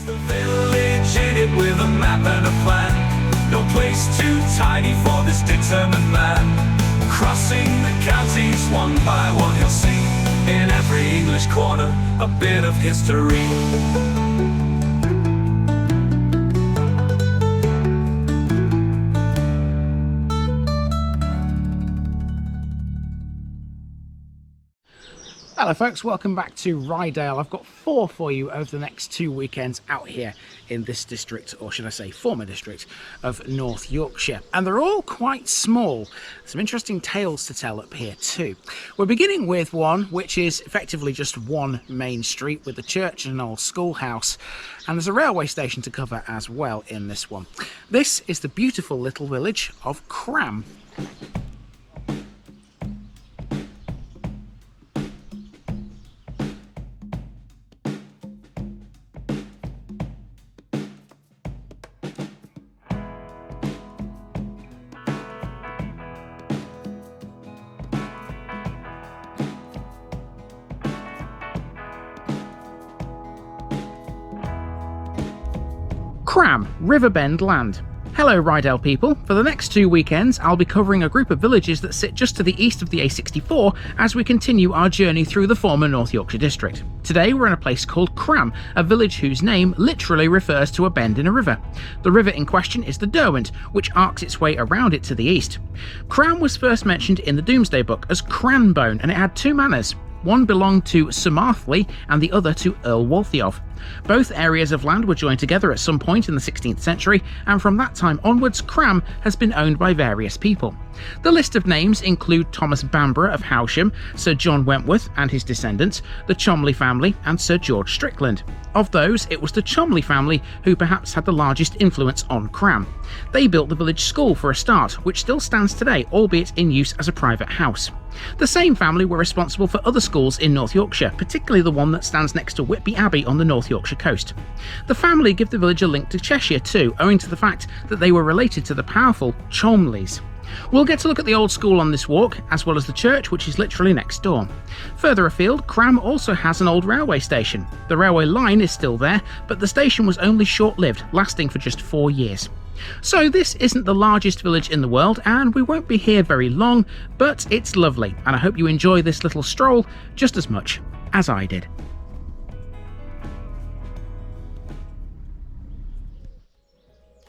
The village in it with a map and a plan. No place too tiny for this determined man. Crossing the counties one by one, he'll see in every English corner a bit of history. Hello folks, welcome back to Ryedale. I've got 4 for you over the next 2 weekends out here in this district, or should I say former district, of North Yorkshire. And they're all quite small. Some interesting tales to tell up here too. We're beginning with one which is effectively just one main street with a church and an old schoolhouse. And there's a railway station to cover as well in this one. This is the beautiful little village of Crambe. Crambe, Riverbend land. Hello Ryedale people, for the next 2 weekends I'll be covering a group of villages that sit just to the east of the A64 as we continue our journey through the former North Yorkshire district. Today we're in a place called Crambe, a village whose name literally refers to a bend in a river. The river in question is the Derwent, which arcs its way around it to the east. Crambe was first mentioned in the Domesday Book as Cranbone, and it had 2 manors. One belonged to Sir Marthley and the other to Earl Waltheof. Both areas of land were joined together at some point in the 16th century, and from that time onwards Crambe has been owned by various people. The list of names include Thomas Bamborough of Howsham, Sir John Wentworth and his descendants, the Cholmley family and Sir George Strickland. Of those, it was the Cholmley family who perhaps had the largest influence on Crambe. They built the village school for a start, which still stands today, albeit in use as a private house. The same family were responsible for other schools in North Yorkshire, particularly the one that stands next to Whitby Abbey on the North Yorkshire coast. The family give the village a link to Cheshire too, owing to the fact that they were related to the powerful Cholmleys. We'll get to look at the old school on this walk, as well as the church, which is literally next door. Further afield, Crambe also has an old railway station. The railway line is still there, but the station was only short-lived, lasting for just 4 years. So this isn't the largest village in the world, and we won't be here very long, but it's lovely, and I hope you enjoy this little stroll just as much as I did.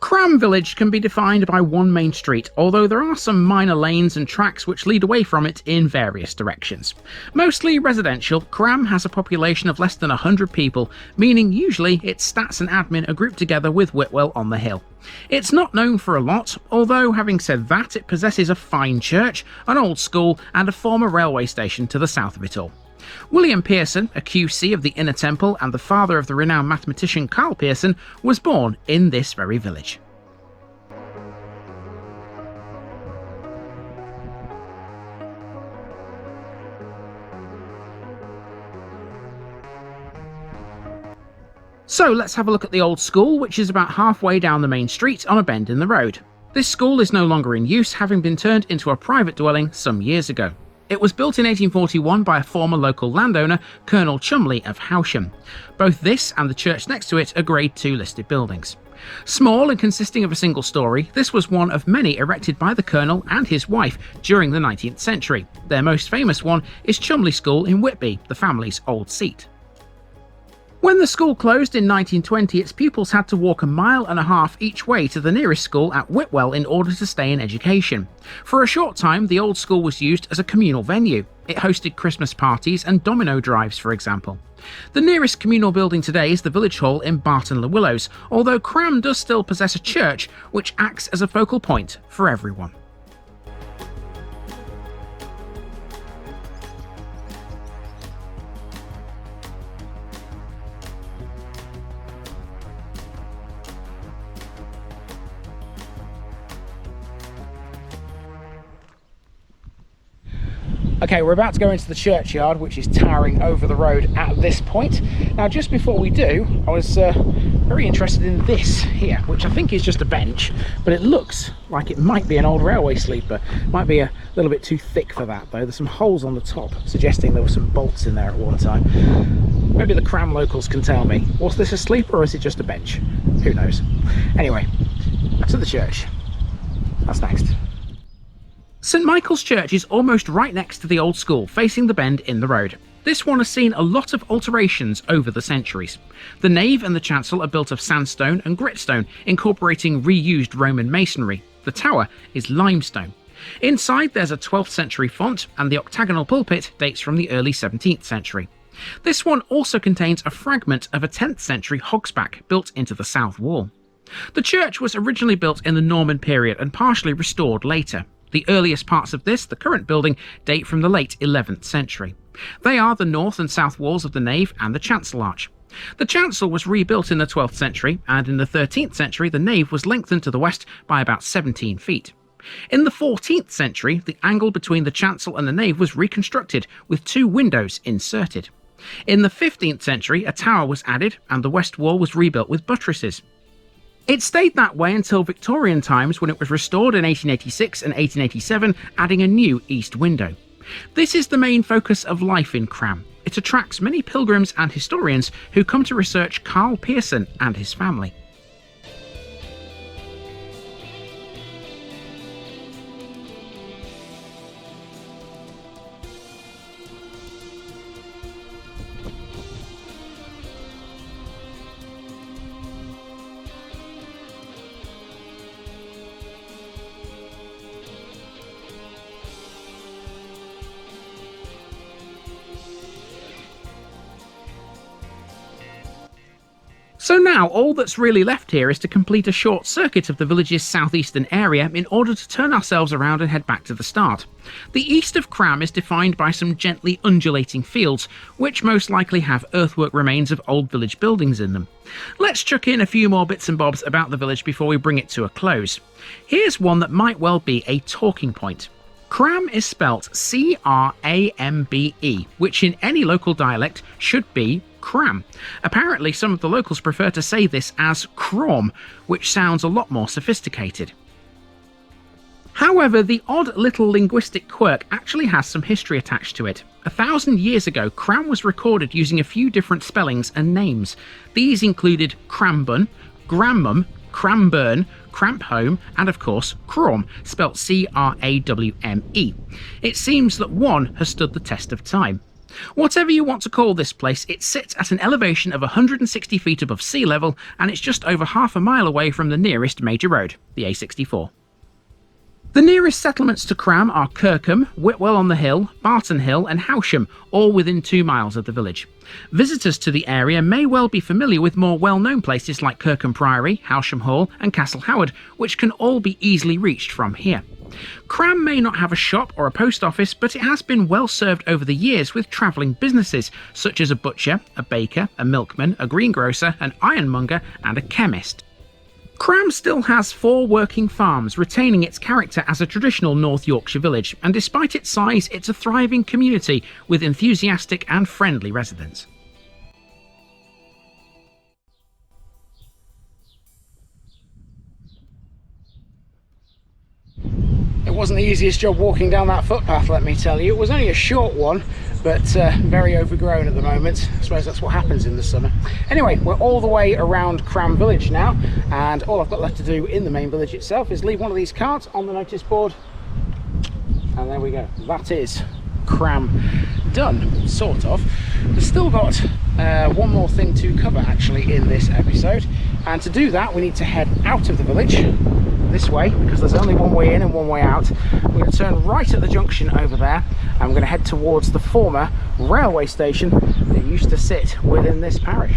Crambe village can be defined by one main street, although there are some minor lanes and tracks which lead away from it in various directions. Mostly residential, Crambe has a population of less than 100 people, meaning usually its stats and admin are grouped together with Whitwell on the hill. It's not known for a lot, although having said that, it possesses a fine church, an old school and a former railway station to the south of it all. William Pearson, a QC of the Inner Temple and the father of the renowned mathematician Carl Pearson, was born in this very village. So let's have a look at the old school, which is about halfway down the main street on a bend in the road. This school is no longer in use, having been turned into a private dwelling some years ago. It was built in 1841 by a former local landowner, Colonel Cholmley of Howsham. Both this and the church next to it are Grade 2 listed buildings. Small and consisting of a single story, this was one of many erected by the Colonel and his wife during the 19th century. Their most famous one is Cholmley School in Whitby, the family's old seat. When the school closed in 1920, its pupils had to walk 1.5 miles each way to the nearest school at Whitwell in order to stay in education. For a short time, the old school was used as a communal venue. It hosted Christmas parties and domino drives, for example. The nearest communal building today is the village hall in Barton-le-Willows, although Crambe does still possess a church which acts as a focal point for everyone. Okay, we're about to go into the churchyard, which is towering over the road at this point. Now, just before we do, I was very interested in this here, which I think is just a bench, but it looks like it might be an old railway sleeper. Might be a little bit too thick for that, though. There's some holes on the top, suggesting there were some bolts in there at one time. Maybe the Crambe locals can tell me. Was this a sleeper or is it just a bench? Who knows? Anyway, to the church. That's next. St Michael's Church is almost right next to the old school, facing the bend in the road. This one has seen a lot of alterations over the centuries. The nave and the chancel are built of sandstone and gritstone, incorporating reused Roman masonry. The tower is limestone. Inside there's a 12th century font, and the octagonal pulpit dates from the early 17th century. This one also contains a fragment of a 10th century hogsback built into the south wall. The church was originally built in the Norman period and partially restored later. The earliest parts of this, the current building, date from the late 11th century. They are the north and south walls of the nave and the chancel arch. The chancel was rebuilt in the 12th century, and in the 13th century the nave was lengthened to the west by about 17 feet. In the 14th century, the angle between the chancel and the nave was reconstructed, with 2 windows inserted. In the 15th century, a tower was added, and the west wall was rebuilt with buttresses. It stayed that way until Victorian times, when it was restored in 1886 and 1887, adding a new east window. This is the main focus of life in Crambe. It attracts many pilgrims and historians who come to research Carl Pearson and his family. So now all that's really left here is to complete a short circuit of the village's southeastern area in order to turn ourselves around and head back to the start. The east of Crambe is defined by some gently undulating fields, which most likely have earthwork remains of old village buildings in them. Let's chuck in a few more bits and bobs about the village before we bring it to a close. Here's one that might well be a talking point. Crambe is spelt C-R-A-M-B-E, which in any local dialect should be Cram. Apparently some of the locals prefer to say this as Crom, which sounds a lot more sophisticated. However, the odd little linguistic quirk actually has some history attached to it. 1,000 years ago, Cram was recorded using a few different spellings and names. These included Crambun, Grammum, Cramburn, Cramphome, and of course Crom, spelt C-R-A-W-M-E. It seems that one has stood the test of time. Whatever you want to call this place, it sits at an elevation of 160 feet above sea level, and it's just over half a mile away from the nearest major road, the A64. The nearest settlements to Crambe are Kirkham, Whitwell on the Hill, Barton Hill and Howsham, all within 2 miles of the village. Visitors to the area may well be familiar with more well-known places like Kirkham Priory, Howsham Hall and Castle Howard, which can all be easily reached from here. Crambe may not have a shop or a post office, but it has been well served over the years with travelling businesses such as a butcher, a baker, a milkman, a greengrocer, an ironmonger and a chemist. Crambe still has 4 working farms, retaining its character as a traditional North Yorkshire village, and despite its size, it's a thriving community with enthusiastic and friendly residents. It wasn't the easiest job walking down that footpath, let me tell you. It was only a short one, but very overgrown at the moment. I suppose that's what happens in the summer. Anyway, we're all the way around Crambe village now, and all I've got left to do in the main village itself is leave one of these cards on the notice board, and there we go. That is Crambe done, sort of. We've still got one more thing to cover actually in this episode, and to do that we need to head out of the village this way, because there's only one way in and one way out. We're going to turn right at the junction over there, and we're going to head towards the former railway station that used to sit within this parish.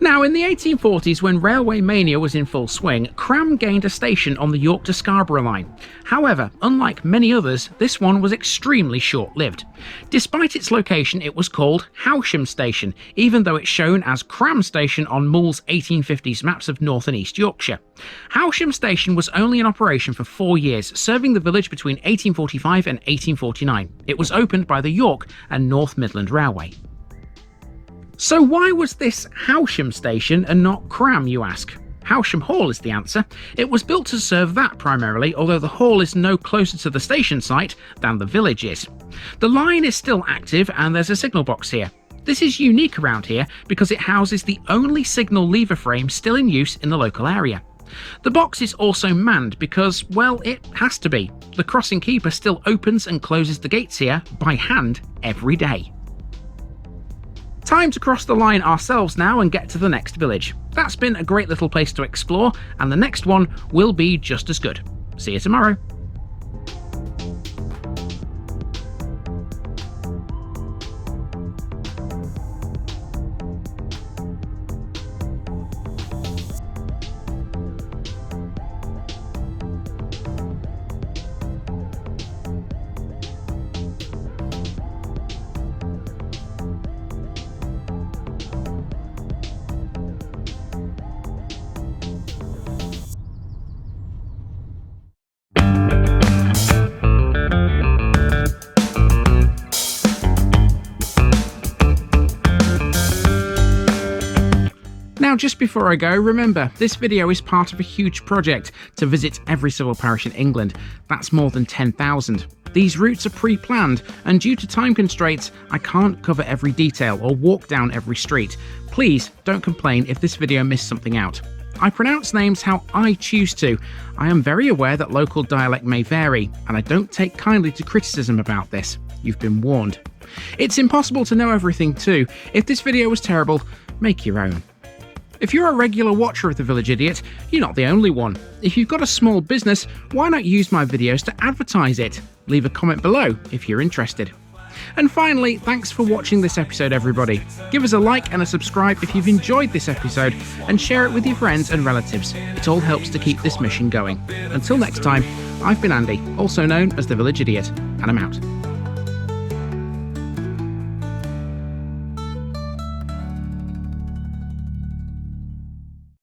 Now, in the 1840s, when railway mania was in full swing, Crambe gained a station on the York to Scarborough line. However, unlike many others, this one was extremely short-lived. Despite its location, it was called Howsham Station, even though it's shown as Crambe Station on Mull's 1850s maps of North and East Yorkshire. Howsham Station was only in operation for 4 years, serving the village between 1845 and 1849. It was opened by the York and North Midland Railway. So why was this Howsham Station and not Crambe, you ask? Howsham Hall is the answer. It was built to serve that primarily, although the hall is no closer to the station site than the village is. The line is still active and there's a signal box here. This is unique around here because it houses the only signal lever frame still in use in the local area. The box is also manned because, well, it has to be. The crossing keeper still opens and closes the gates here by hand every day. Time to cross the line ourselves now and get to the next village. That's been a great little place to explore, and the next one will be just as good. See you tomorrow. Now, just before I go, remember, this video is part of a huge project to visit every civil parish in England. That's more than 10,000. These routes are pre-planned, and due to time constraints, I can't cover every detail or walk down every street. Please don't complain if this video missed something out. I pronounce names how I choose to. I am very aware that local dialect may vary, and I don't take kindly to criticism about this. You've been warned. It's impossible to know everything too. If this video was terrible, make your own. If you're a regular watcher of The Village Idiot, you're not the only one. If you've got a small business, why not use my videos to advertise it? Leave a comment below if you're interested. And finally, thanks for watching this episode, everybody. Give us a like and a subscribe if you've enjoyed this episode, and share it with your friends and relatives. It all helps to keep this mission going. Until next time, I've been Andy, also known as The Village Idiot, and I'm out.